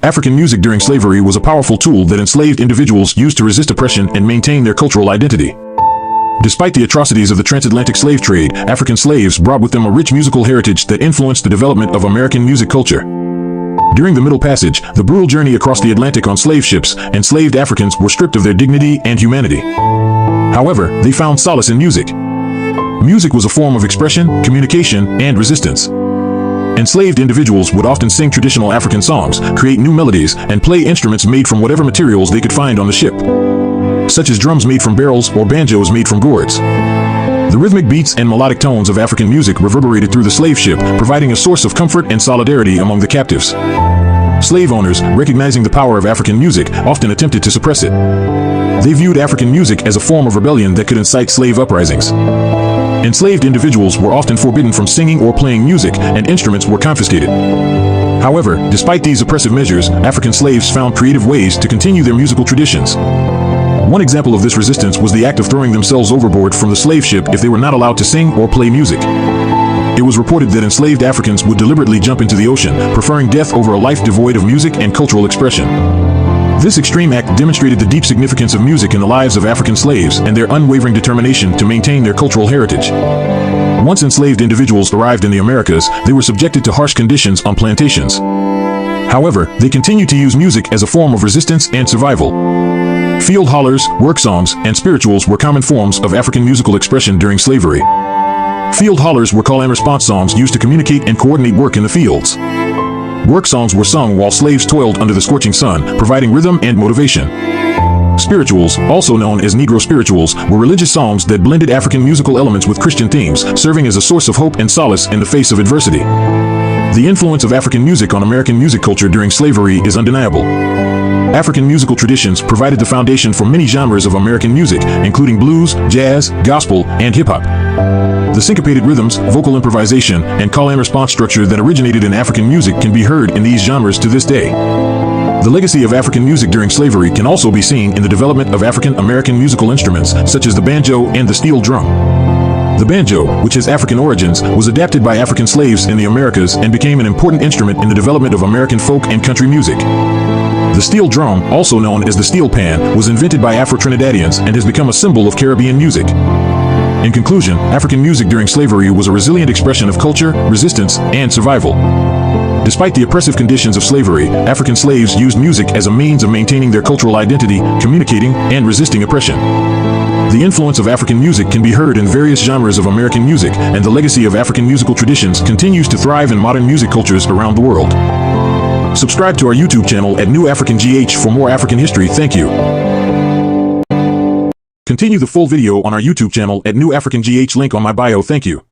African music during slavery was a powerful tool that enslaved individuals used to resist oppression and maintain their cultural identity. Despite the atrocities of the transatlantic slave trade, African slaves brought with them a rich musical heritage that influenced the development of American music culture. During the Middle Passage, the brutal journey across the Atlantic on slave ships, enslaved Africans were stripped of their dignity and humanity. However, they found solace in music. Music was a form of expression, communication, and resistance. Enslaved individuals would often sing traditional African songs, create new melodies, and play instruments made from whatever materials they could find on the ship, such as drums made from barrels or banjos made from gourds. The rhythmic beats and melodic tones of African music reverberated through the slave ship, providing a source of comfort and solidarity among the captives. Slave owners, recognizing the power of African music, often attempted to suppress it. They viewed African music as a form of rebellion that could incite slave uprisings. Enslaved individuals were often forbidden from singing or playing music, and instruments were confiscated. However, despite these oppressive measures, African slaves found creative ways to continue their musical traditions. One example of this resistance was the act of throwing themselves overboard from the slave ship if they were not allowed to sing or play music. It was reported that enslaved Africans would deliberately jump into the ocean, preferring death over a life devoid of music and cultural expression. This extreme act demonstrated the deep significance of music in the lives of African slaves and their unwavering determination to maintain their cultural heritage. Once enslaved individuals arrived in the Americas, they were subjected to harsh conditions on plantations. However, they continued to use music as a form of resistance and survival. Field hollers, work songs, and spirituals were common forms of African musical expression during slavery. Field hollers were call and response songs used to communicate and coordinate work in the fields. Work songs were sung while slaves toiled under the scorching sun, providing rhythm and motivation. Spirituals, also known as Negro spirituals, were religious songs that blended African musical elements with Christian themes, serving as a source of hope and solace in the face of adversity. The influence of African music on American music culture during slavery is undeniable. African musical traditions provided the foundation for many genres of American music, including blues, jazz, gospel, and hip-hop. The syncopated rhythms, vocal improvisation, and call-and-response structure that originated in African music can be heard in these genres to this day. The legacy of African music during slavery can also be seen in the development of African American musical instruments, such as the banjo and the steel drum. The banjo, which has African origins, was adapted by African slaves in the Americas and became an important instrument in the development of American folk and country music. The steel drum, also known as the steel pan, was invented by Afro-Trinidadians and has become a symbol of Caribbean music. In conclusion, African music during slavery was a resilient expression of culture, resistance, and survival. Despite the oppressive conditions of slavery, African slaves used music as a means of maintaining their cultural identity, communicating, and resisting oppression. The influence of African music can be heard in various genres of American music, and the legacy of African musical traditions continues to thrive in modern music cultures around the world. Subscribe to our YouTube channel at New African GH for more African history. Thank you. Continue the full video on our YouTube channel at New African GH, link on my bio. Thank you.